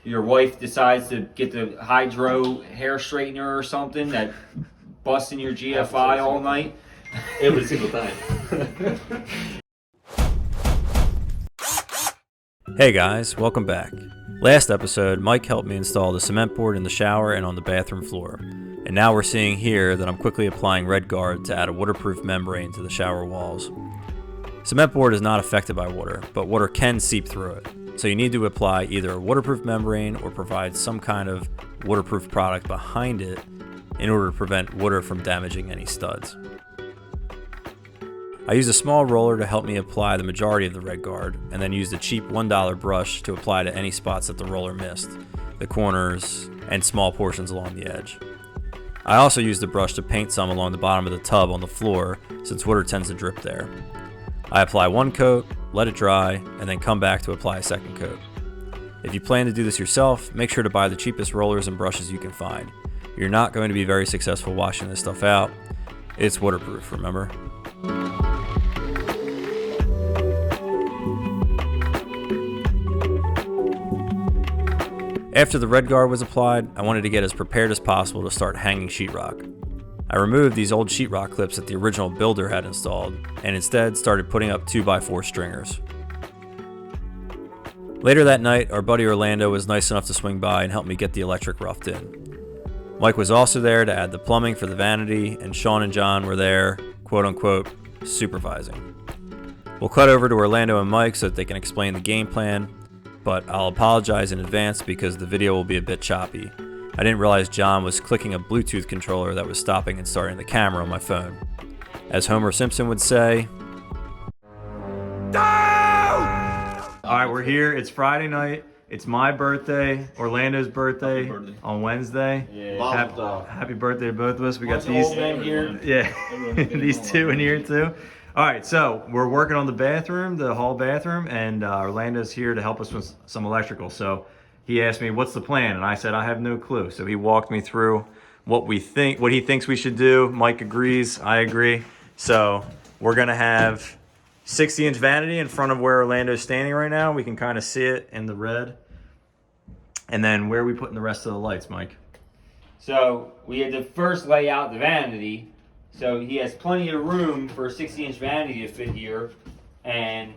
your wife decides to get the hydro hair straightener or something that busts in your GFI all night. Every single time. Hey guys, welcome back. Last episode, Mike helped me install the cement board in the shower and on the bathroom floor. And now we're seeing here that I'm quickly applying redgard to add a waterproof membrane to the shower walls. Cement board is not affected by water, but water can seep through it. So you need to apply either a waterproof membrane or provide some kind of waterproof product behind it in order to prevent water from damaging any studs. I used a small roller to help me apply the majority of the redgard, and then used a cheap $1 brush to apply to any spots that the roller missed, the corners, and small portions along the edge. I also used the brush to paint some along the bottom of the tub on the floor, since water tends to drip there. I apply one coat, let it dry, and then come back to apply a second coat. If you plan to do this yourself, make sure to buy the cheapest rollers and brushes you can find. You're not going to be very successful washing this stuff out. It's waterproof, remember? After the redgard was applied, I wanted to get as prepared as possible to start hanging sheetrock. I removed these old sheetrock clips that the original builder had installed, and instead started putting up 2x4 stringers. Later that night, our buddy Orlando was nice enough to swing by and help me get the electric roughed in. Mike was also there to add the plumbing for the vanity, and Sean and John were there, quote unquote, supervising. We'll cut over to Orlando and Mike so that they can explain the game plan, but I'll apologize in advance because the video will be a bit choppy. I didn't realize John was clicking a Bluetooth controller that was stopping and starting the camera on my phone. As Homer Simpson would say, Alright, we're here. It's Friday night. It's my birthday, Orlando's birthday on Wednesday. Yeah. Happy birthday to both of us. We got Bunch of old men here. Yeah, these two in here too. All right, so we're working on the bathroom, the hall bathroom, and Orlando's here to help us with some electrical. So he asked me, what's the plan? And I said, I have no clue. So he walked me through what he thinks we should do. Mike agrees, I agree. So we're gonna have 60-inch vanity in front of where Orlando's standing right now. We can kind of see it in the red. And then where are we putting the rest of the lights, Mike? So we had to first lay out the vanity. So he has plenty of room for a 60-inch vanity to fit here. And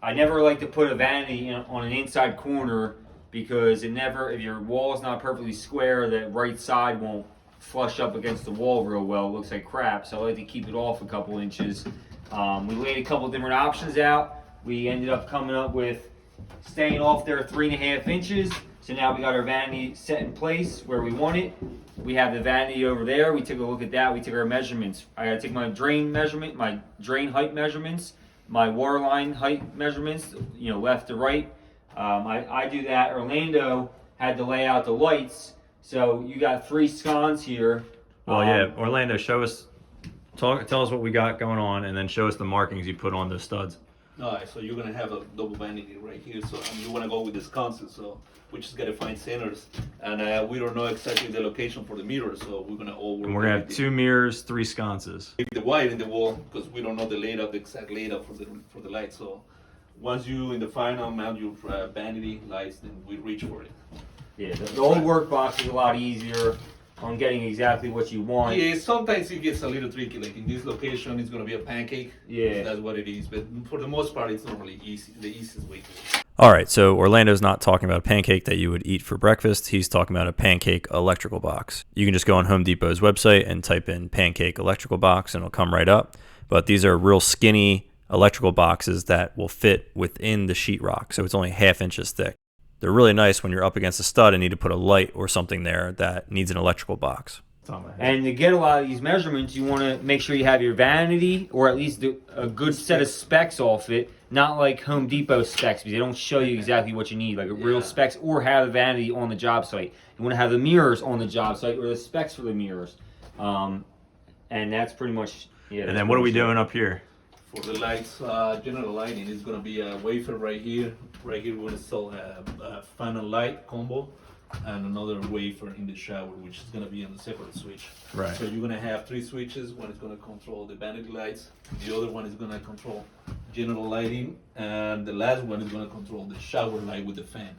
I never like to put a vanity on an inside corner because if your wall is not perfectly square, the right side won't flush up against the wall real well. It looks like crap. So I like to keep it off a couple inches. We laid a couple different options out. We ended up coming up with staying off there 3.5 inches. So now we got our vanity set in place where we want it. We have the vanity over there. We took a look at that. We took our measurements. I gotta take my drain measurement, my drain height measurements, my water line height measurements, left to right. I do that. Orlando had to lay out the lights. So you got 3 sconces here. Well, yeah, Orlando, tell us what we got going on, and then show us the markings you put on the studs. All right, so you're gonna have a double vanity right here. So you wanna go with the sconces, so we just gotta find centers, and we don't know exactly the location for the mirrors, so we're gonna all work. And we're gonna have 2 mirrors, 3 sconces. The wire in the wall because we don't know the exact layout for the light. So once you in the final mount your vanity lights, then we reach for it. Yeah, the old work box is a lot easier on getting exactly what you want. Yeah, sometimes it gets a little tricky. Like in this location, it's gonna be a pancake. Yeah, that's what it is. But for the most part, it's normally easy. The easiest way to do it. All right, so Orlando's not talking about a pancake that you would eat for breakfast. He's talking about a pancake electrical box. You can just go on Home Depot's website and type in pancake electrical box, and it'll come right up. But these are real skinny electrical boxes that will fit within the sheetrock, so it's only 1/2 inches thick. They're really nice when you're up against a stud and need to put a light or something there that needs an electrical box. And to get a lot of these measurements, you want to make sure you have your vanity or at least a good set of specs off it, not like Home Depot specs because they don't show you exactly what you need, like real specs, or have the vanity on the job site. You want to have the mirrors on the job site or the specs for the mirrors. And that's pretty much, yeah. And then what are we doing up here? For the lights, general lighting is gonna be a wafer right here. Right here we're gonna install a fan and light combo, and another wafer in the shower, which is gonna be on the separate switch. Right. So you're gonna have 3 switches. One is gonna control the vanity lights. The other one is gonna control general lighting, and the last one is gonna control the shower light with the fan.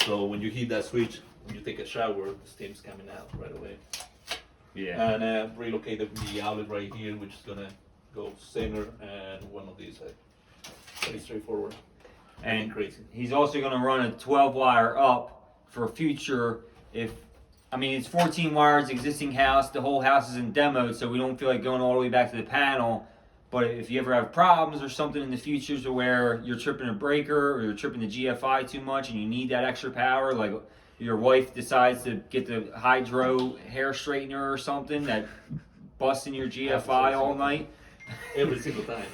So when you hit that switch, when you take a shower, the steam's coming out right away. Yeah. And relocated the outlet right here, which is gonna go center and one of these. Pretty straightforward. And crazy. he's also going to run a 12 wire up for future. It's 14 wires, existing house. The whole house is in demo, so we don't feel like going all the way back to the panel. But if you ever have problems or something in the future to where you're tripping a breaker or you're tripping the GFI too much and you need that extra power, like your wife decides to get the hydro hair straightener or something that busts in your GFI all night. Every single time.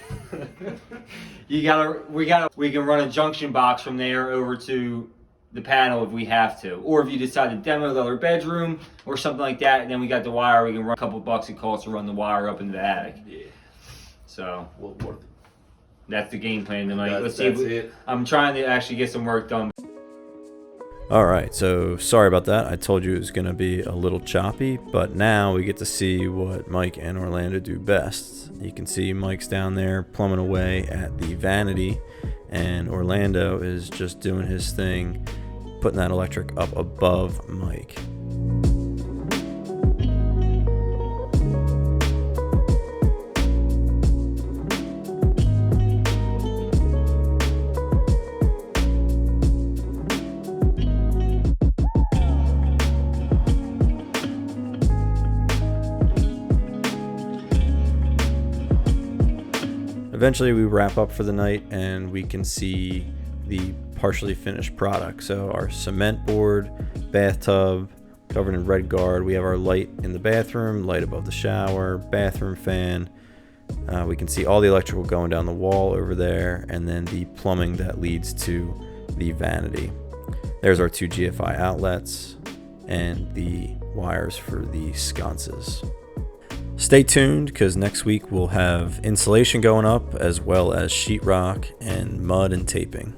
We can run a junction box from there over to the panel if we have to, or if you decide to demo the other bedroom or something like that, and then we got the wire. We can run a couple bucks it costs to run the wire up into the attic. Yeah. So Well, worth it. that's the game plan tonight. That's Let's see. it. I'm trying to actually get some work done. All right, so sorry about that. I told you it was going to be a little choppy, but now we get to see what Mike and Orlando do best. You can see Mike's down there plumbing away at the vanity, and Orlando is just doing his thing, putting that electric up above Mike. Eventually we wrap up for the night and we can see the partially finished product. So our cement board, bathtub covered in redgard. We have our light in the bathroom, light above the shower, bathroom fan. We can see all the electrical going down the wall over there, and then the plumbing that leads to the vanity. There's our 2 GFI outlets and the wires for the sconces. Stay tuned, because next week we'll have insulation going up as well as sheetrock and mud and taping.